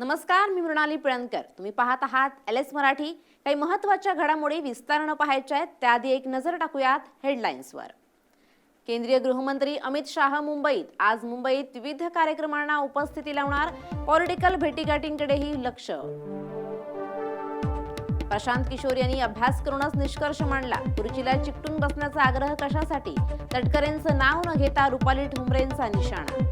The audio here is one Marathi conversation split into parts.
नमस्कार, मी मृणाली पिळणकर. तुम्ही पाहत आहात LS मराठी. काही महत्त्वाच्या घडामोडी विस्ताराने पाहायच्या आहेत त्याआधी एक नजर टाकूयात हेडलाईन्सवर. केंद्रीय गृहमंत्री अमित शाह मुंबईत. आज मुंबईत विविध कार्यक्रमांना उपस्थिती लावणार. पॉलिटिकल भेटीगाठींकडेही लक्ष. प्रशांत किशोर यांनी अभ्यास करूनच निष्कर्ष मांडला. खुर्चीला चिकटून बसण्याचा आग्रह कशासाठी? तटकरेंचं नाव न घेता रुपाली ठोंबरेंचा निशाणा.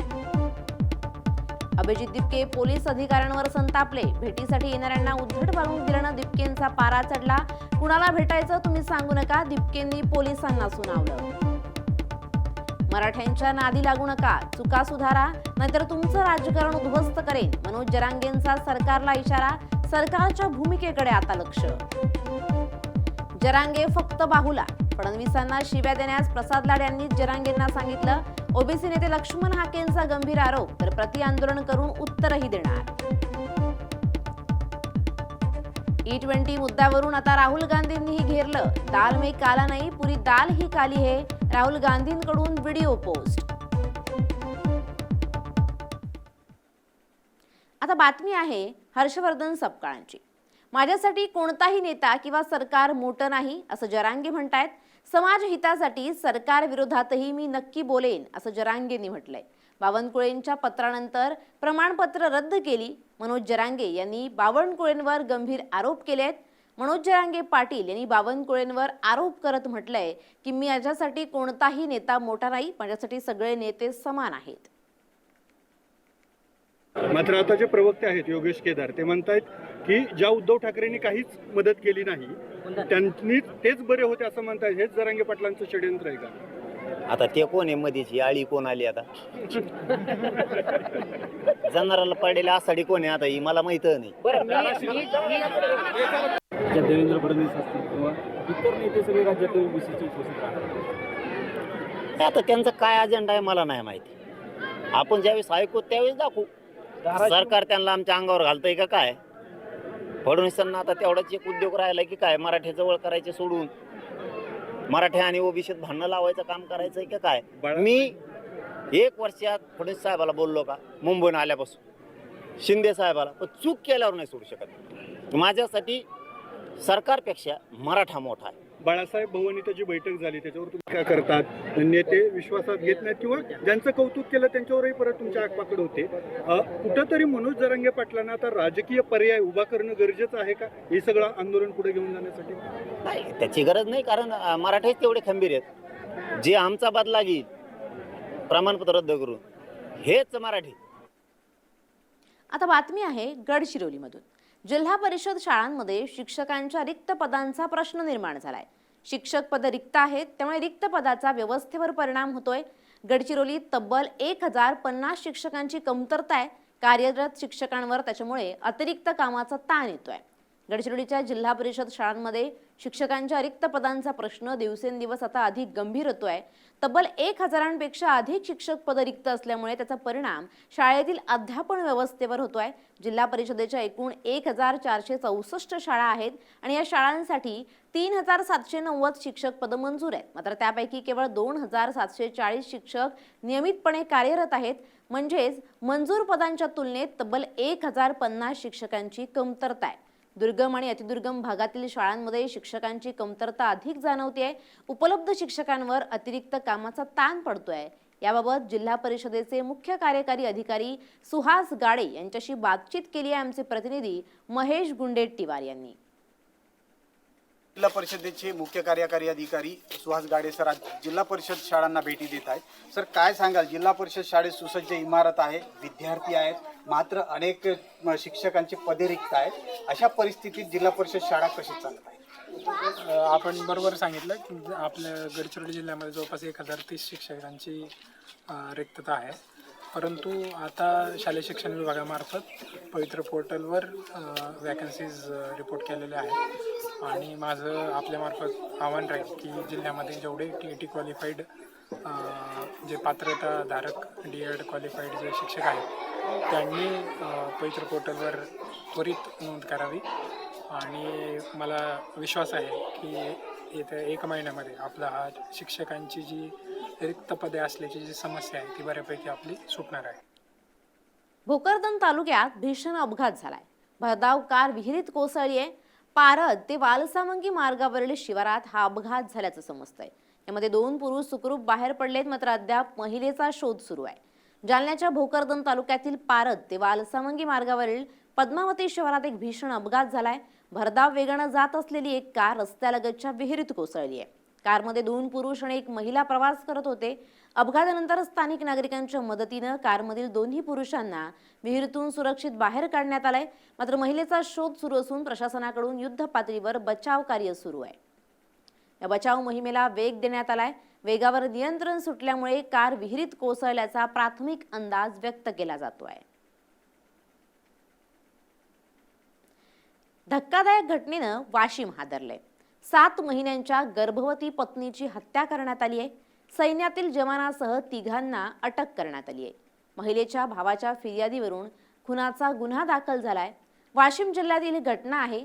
अभिजित दिपके पोलीस अधिकाऱ्यांवर संतापले. भेटीसाठी येणाऱ्यांना उद्धट वागणूक दिल्यानं दिपकेंचा पारा चढला. कुणाला भेटायचं तुम्ही सांगू नका, दिपकेंनी पोलिसांना सुनावलं. मराठ्यांच्या नादी लागू नका, चुका सुधारा, नाहीतर तुमचं राजकारण उद्ध्वस्त करेन. मनोज जरांगेंचा सरकारला इशारा. सरकारच्या भूमिकेकडे आता लक्ष. जरांगे फक्त बाहुला. फडणवीसांना शिव्या देण्यास प्रसाद लाड यांनी जरांगेंना सांगितलं. ओबीसी नेते लक्ष्मण हाकेंचा गंभीर आरोप. तर प्रति आंदोलन करून उत्तरही देणार. E20 मुद्द्यावरून आता राहुल गांधींनीही घेरलं. दाल में काला नाही, पुरी दाल ही काली है. राहुल गांधींकडून व्हिडिओ पोस्ट. आता बातमी आहे हर्षवर्धन सपकाळांची. माझ्यासाठी कोणताही नेता किंवा सरकार मोठं नाही असं जरांगे म्हणतायत. समाज हितासाठी सरकार विरोधातही मी नक्की बोलेन असं जरांगेंनी म्हटलंय. बावनकुळेंच्या पत्रानंतर प्रमाणपत्र रद्द केली. मनोज जरांगे यांनी बावनकुळेंवर गंभीर आरोप केलेत. मनोज जरांगे पाटील यांनी बावनकुळेंवर आरोप करत म्हटलंय की मी माझ्यासाठी कोणताही नेता मोठा नाही, माझ्यासाठी सगळे नेते समान आहेत. मात्र आता जे प्रवक्ते आहेत योगेश केदार ते म्हणतायत की ज्या उद्धव ठाकरेंनी काहीच मदत केली नाही त्यांनी तेच बरे होते असं म्हणतायत. हेच जरांगे पाटलांचं षडयंत्र आहे का? आता ते कोण आहे मधीची आळी कोण आली? आता जनावराला पडलेली आषाढी कोण आहे आता ही मला माहित नाही. देवेंद्र फडणवीस असतील किंवा इतर नेते सगळे राज्यातील ओबीसीचे आता त्यांचा काय अजेंडा आहे मला नाही माहिती. आपण ज्यावेळेस ऐकू त्यावेळेस दाखवू. सरकार त्यांना आमच्या अंगावर घालतंय का काय? फडणवीसांना आता तेवढाच एक उद्योग राहिला की काय मराठी जवळ करायचे सोडून मराठी आणि ओबीसीत भांडणं लावायचं काम करायचंय का काय? मी 1 वर्षात फडणवीस साहेबाला बोललो का मुंबईहून आल्यापासून शिंदे साहेबाला, पण चूक केल्यावर नाही सोडू शकत. माझ्यासाठी सरकारपेक्षा मराठा मोठा आहे. बाळासाहेब भवनीत जी बैठक झाली त्याच्यावर तुम्ही काय करतात? नेते विश्वासात घेत नाहीत किंवा ज्यांचं कौतुक केलं त्यांच्यावरही परत तुमच्या आगपाकड होते. कुठंतरी मनोज जरांगे पाटलांना आता राजकीय पर्याय उभा करणं गरजेचं आहे का हे सगळं आंदोलन पुढे घेऊन जाण्यासाठी? नाही, त्याची गरज नाही, कारण मराठीच तेवढे खंबीर आहेत. जे आमचा बदला घेईल प्रमाणपत्र रद्द करून हेच मराठी. आता बातमी आहे गडचिरोलीमधून. जिल्हा परिषद शाळांमध्ये शिक्षकांच्या रिक्त पदांचा प्रश्न निर्माण झालाय. शिक्षक पद रिक्त आहेत, त्यामुळे रिक्त पदाचा व्यवस्थेवर परिणाम होतोय. गडचिरोलीत तब्बल 1050 शिक्षकांची कमतरता आहे. कार्यरत शिक्षकांवर त्याच्यामुळे अतिरिक्त कामाचा ताण येतोय. गडचिरोलीच्या जिल्हा परिषद शाळांमध्ये शिक्षकांच्या रिक्त पदांचा प्रश्न दिवसेंदिवस आता अधिक गंभीर होतोय. तब्बल 1000पेक्षा अधिक शिक्षक पद रिक्त असल्यामुळे त्याचा परिणाम शाळेतील अध्यापन व्यवस्थेवर होतोय. जिल्हा परिषदेच्या एकूण 1464 शाळा आहेत आणि या शाळांसाठी 3790 शिक्षक पद मंजूर आहेत. मात्र त्यापैकी केवळ 2740 शिक्षक नियमितपणे कार्यरत आहेत. म्हणजेच मंजूर पदांच्या तुलनेत तब्बल 1050 शिक्षकांची कमतरता आहे. दुर्गम आणि अतिदुर्गम भागातील शाळांमध्ये शिक्षकांची कमतरता अधिक जाणवते. उपलब्ध शिक्षकांवर अतिरिक्त कामाचा ताण पडतोय. याबाबत जिल्हा परिषदेचे मुख्य कार्यकारी अधिकारी सुहास गाडे यांच्याशी बातचीत केली आहे आमचे प्रतिनिधी महेश गुंडेट्टीवार यांनी. जिल्हा परिषदेचे मुख्य कार्यकारी अधिकारी सुहास गाडे सर आज जिल्हा परिषद शाळांना भेटी देत आहेत. सर काय सांगाल, जिल्हा परिषद शाळेत सुसज्ज इमारत आहे, विद्यार्थी आहेत, मात्र अनेक शिक्षकांची पदे रिक्त आहेत. अशा परिस्थितीत जिल्हा परिषद शाळा कशी चालत आहे? आपण बरोबर सांगितलं की आपल्या गडचिरोली जिल्ह्यामध्ये जवळपास 1030 शिक्षकांची रिक्तता आहे. परंतु आता शालेय शिक्षण विभागामार्फत पवित्र पोर्टलवर वॅकन्सीज रिपोर्ट केलेले आहेत आणि माझं आपल्यामार्फत आव्हान राहील की जिल्ह्यामध्ये जेवढे TET क्वालिफाईड जे पात्रताधारक DED क्वालिफाईड जे शिक्षक आहेत त्यांनी पवित्र पोर्टलवर त्वरित नोंद करावी आणि मला विश्वास आहे की येत्या 1 महिन्यामध्ये आपला हा शिक्षकांची जी रिक्त पदे असल्याची जी समस्या आहे ती बऱ्यापैकी आपली सुटणार आहे. भोकरदन तालुक्यात भीषण अपघात झालाय. भरधाव कार विहिरीत कोसळली आहे. पारद ते वालसावंगी मार्गावरील शिवारात हा अपघात झाल्याचं समजतंय. यामध्ये 2 पुरुष सुखरूप बाहेर पडलेत, मात्र अद्याप महिलेचा शोध सुरू आहे. जालन्याच्या भोकरदन तालुक्यातील पारद ते वालसावंगी मार्गावरील पद्मावती शिवारात एक भीषण अपघात झालाय. भरधाव वेगानं जात असलेली एक कार रस्त्यालगतच्या विहिरीत कोसळली आहे. कारमध्ये 2 पुरुष आणि एक महिला प्रवास करत होते. अपघातानंतर स्थानिक नागरिकांच्या मदतीनं कारमधील दोन्ही पुरुषांना विहिरीतून सुरक्षित बाहेर काढण्यात आलंय. मात्र महिलेचा शोध सुरू असून प्रशासनाकडून युद्ध पातळीवर बचाव कार्य सुरू आहे. या बचाव मोहिमेला वेग देण्यात आलाय. वेगावर नियंत्रण सुटल्यामुळे कार विहिरीत कोसळल्याचा प्राथमिक अंदाज व्यक्त केला जातोय. धक्कादायक घटनेनं वाशिम हादरले. 7 महिन्यांच्या गर्भवती पत्नीची हत्या करण्यात आली आहे. सैन्यातील जवानासह 3घांना अटक करण्यात आली आहे. महिलेच्या भावाच्या फिर्यादीवरून खुनाचा गुन्हा दाखल झालाय. वाशिम जिल्ह्यातील ही घटना आहे.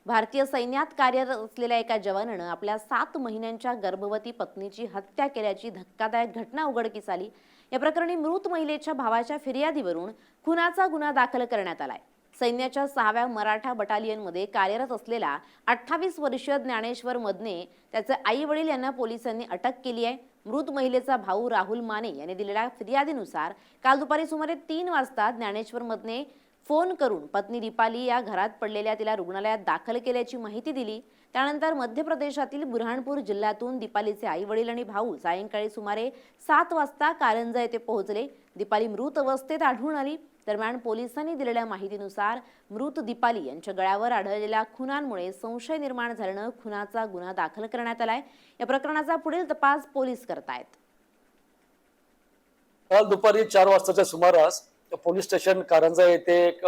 भारतीय सैन्यात कार्यरत असलेल्या एका जवानानं आपल्या 7 महिन्यांच्या गर्भवती पत्नीची हत्या केल्याची धक्कादायक घटना उघडकीस आली. या प्रकरणी मृत महिलेच्या भावाच्या फिर्यादीवरून खुनाचा गुन्हा दाखल करण्यात आलाय. सैन्याच्या 6व्या मराठा बटालियनमध्ये कार्यरत असलेला 28 वर्षीय ज्ञानेश्वर मदने त्याचे आई वडील यांना पोलिसांनी अटक केली आहे. मृत महिलेचा भाऊ राहुल माने यांनी दिलेल्या फिर्यादीनुसार काल दुपारी सुमारे 3 वाजता ज्ञानेश्वर मदने फोन करून पत्नी दीपाली या घरात पडलेल्या तिला रुग्णालयात दाखल केल्याची माहिती दिली. त्यानंतर मध्य प्रदेशातील बुरहानपूर जिल्ह्यातून दीपालीचे आई वडील आणि भाऊ सायंकाळी सुमारे 7 वाजता कारंजा येथे पोहोचले. दीपाली मृत अवस्थेत आढळून आली. दरम्यान पोलिसांनी दिलेल्या माहितीनुसार मृत दीपाली यांच्या गळ्यावर आढळलेल्या खुनांमुळे संशय निर्माण झाल्यानं खुनाचा गुन्हा दाखल करण्यात आलाय. या प्रकरणाचा पुढील तपास पोलीस करतायत. काल दुपारी 4 वाजताच्या सुमारास पोलीस स्टेशन कारंजा येथे एक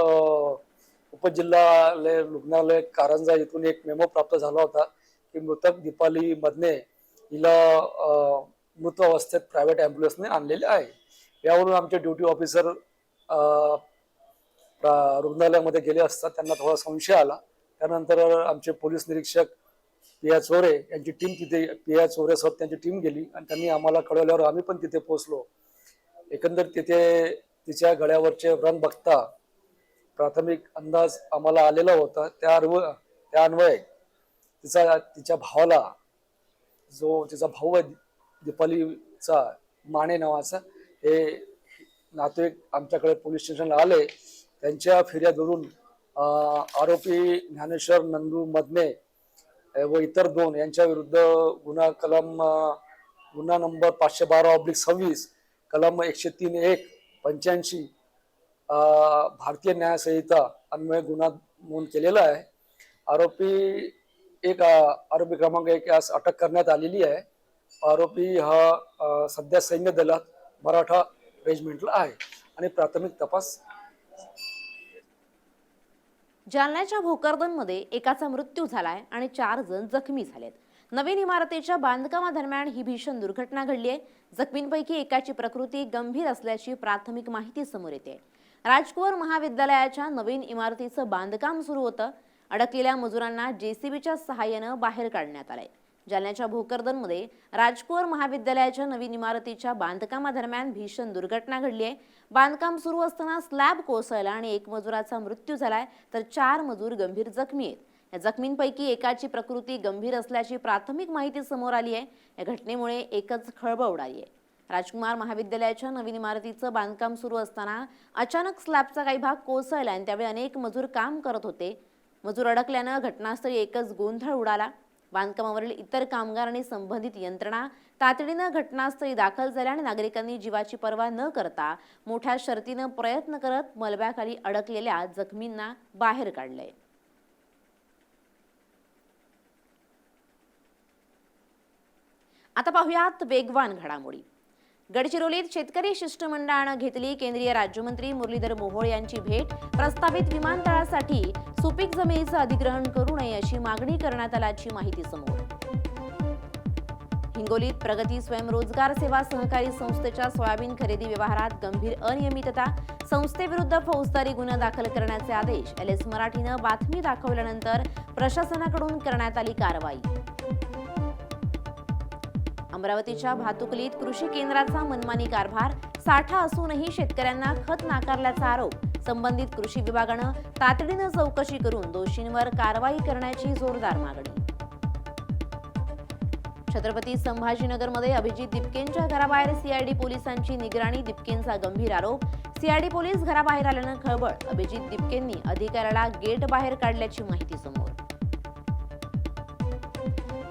उपजिल्हा रुग्णालय कारंजा येथून एक मेमो प्राप्त झाला होता की मृतक दीपाली मदने हिला मृत अवस्थेत प्रायव्हेट ॲम्ब्युलन्सने आणलेले आहे. यावरून आमचे ड्युटी ऑफिसर रुग्णालयामध्ये गेले असता त्यांना थोडा संशय आला. त्यानंतर आमचे पोलीस निरीक्षक पी.आय. चोरे यांची टीम तिथे पी.आय. चोरे सर त्यांची टीम गेली आणि त्यांनी आम्हाला कळवल्यावर आम्ही पण तिथे पोहोचलो. एकंदर तिथे तिच्या गळ्यावरचे व्रण बघता प्राथमिक अंदाज आम्हाला आलेला होता. त्या अन्वये तिच्या भावाला, जो तिचा भाऊ आहे दीपालीचा माने नावाचा, हे नातेवाईक आमच्याकडे पोलीस स्टेशनला आले. त्यांच्या फिर्यादीवरून आरोपी ज्ञानेश्वर नंदू मदने व इतर 2 यांच्या विरुद्ध गुन्हा नंबर 512/26 कलम 103(1) 85 भारतीय न्याय संहिता अन्वये गुन्हा नोंद केलेला आहे. आरोपी क्रमांक 1 यास अटक करण्यात आलेली आहे. आरोपी हा सध्या सैन्य दलात मराठा रेजिमेंटला आहे आणि प्राथमिक तपास. जालन्याच्या भोकरदनमध्ये एकाचा मृत्यू झालाय आणि 4 जण जखमी झालेत. नवीन इमारतीच्या बांधकामादरम्यान ही भीषण दुर्घटना घडली आहे. जखमींपैकी एकाची प्रकृती गंभीर असल्याची प्राथमिक माहिती समोर येते. राजकुवर महाविद्यालयाच्या नवीन इमारतीचं बांधकाम सुरू होतं. अडकलेल्या मजुरांना जेसीबीच्या सहाय्यानं बाहेर काढण्यात आलंय. जालन्याच्या भोकरदनमध्ये राजकुवर महाविद्यालयाच्या नवीन इमारतीच्या बांधकामादरम्यान भीषण दुर्घटना घडली आहे. बांधकाम सुरू असताना स्लॅब कोसळला आणि 1 मजुराचा मृत्यू झालाय तर 4 मजूर गंभीर जखमी आहेत. या जखमींपैकी एकाची प्रकृती गंभीर असल्याची प्राथमिक माहिती समोर आली आहे. या घटनेमुळे एकच खळबळ उडाली आहे. राजकुमार महाविद्यालयाच्या नवीन इमारतीचं बांधकाम सुरू असताना अचानक स्लॅबचा काही भाग कोसळला आणि त्यावेळी अनेक मजूर काम करत होते. मजूर अडकल्यानं घटनास्थळी एकच गोंधळ उडाला. बांधकामावरील इतर कामगार आणि संबंधित यंत्रणा तातडीनं घटनास्थळी दाखल झाल्या आणि नागरिकांनी जीवाची पर्वा न करता मोठ्या शर्तीनं प्रयत्न करत मलब्याखाली अडकलेल्या जखमींना बाहेर काढलंय. आता पाहुयात वेगवान घडामोडी. गडचिरोलीत शेतकरी शिष्टमंडळानं घेतली केंद्रीय राज्यमंत्री मुरलीधर मोहोळ यांची भेट. प्रस्तावित विमानतळासाठी सुपीक जमिनीचं अधिग्रहण करू नये अशी मागणी करण्यात आल्याची माहिती समोर. हिंगोलीत प्रगती स्वयंरोजगार सेवा सहकारी संस्थेच्या सोयाबीन खरेदी व्यवहारात गंभीर अनियमितता. संस्थेविरुद्ध फौजदारी गुन्हा दाखल करण्याचे आदेश. LS मराठीनं बातमी दाखवल्यानंतर प्रशासनाकडून करण्यात आली कारवाई. अमरावतीच्या भातुकलीत कृषी केंद्राचा मनमानी कारभार. साठा असूनही शेतकऱ्यांना खत नाकारल्याचा आरोप. संबंधित कृषी विभागानं तातडीनं चौकशी करून दोषींवर कारवाई करण्याची जोरदार मागणी. छत्रपती संभाजीनगरमध्ये अभिजित दिपकेंच्या घराबाहेर सीआयडी पोलिसांची निगराणी. दिपकेंचा गंभीर आरोप. सीआयडी पोलीस घराबाहेर आल्यानं खळबळ. अभिजित दिपकेंनी अधिकाऱ्याला गेट बाहेर काढल्याची माहिती समोर.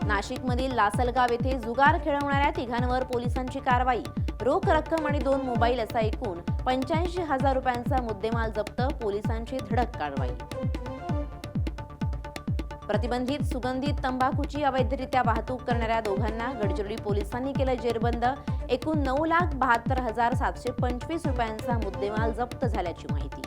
नाशिकमधील लासलगाव येथे जुगार खेळवणाऱ्या तिघांवर पोलिसांची कारवाई. रोख रक्कम आणि 2 मोबाईल असा एकूण 85,000 रुपयांचा मुद्देमाल जप्त. पोलिसांची धडक कारवाई. प्रतिबंधित सुगंधित तंबाखूची अवैधरित्या वाहतूक करणाऱ्या दोघांना गडचिरोली पोलिसांनी केलं जेरबंद. एकूण 9,72,725 रुपयांचा मुद्देमाल जप्त झाल्याची माहिती.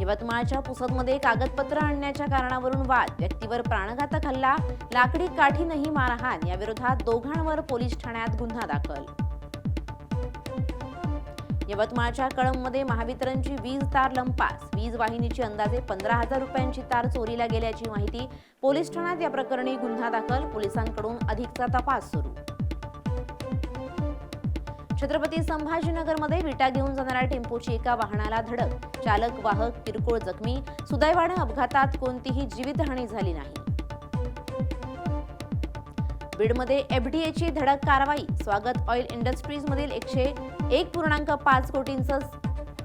यवतमाळच्या पुसदमध्ये कागदपत्र आणण्याच्या कारणावरून वाद. व्यक्तीवर प्राणघातक हल्ला. लाकडी काठीनंही मारहाण. या विरोधात दोघांवर पोलीस ठाण्यात गुन्हा दाखल. यवतमाळच्या कळंबमध्ये महावितरणची वीज तार लंपास. वीज वाहिनीची अंदाजे 15,000 रुपयांची तार चोरीला गेल्याची माहिती. पोलीस ठाण्यात या प्रकरणी गुन्हा दाखल. पोलिसांकडून अधिकचा तपास सुरू. छत्रपती संभाजीनगरमध्ये विटा घेऊन जाणाऱ्या टेम्पोची एका वाहनाला धडक. चालक वाहक किरकोळ जखमी. सुदैवानं अपघातात कोणतीही जीवितहानी झाली नाही. बीडमध्ये एफडीएची धडक कारवाई. स्वागत ऑइल इंडस्ट्रीजमधील 101.5 कोटींचं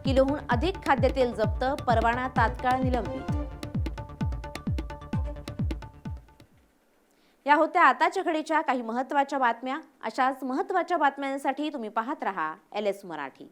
किलोहून अधिक खाद्यतेल जप्त. परवाना तात्काळ निलंबित. या होत्या आताच्या घडीच्या काही महत्त्वाच्या बातम्या. अशाच महत्त्वाच्या बातम्यांसाठी तुम्ही पाहत रहा LS मराठी.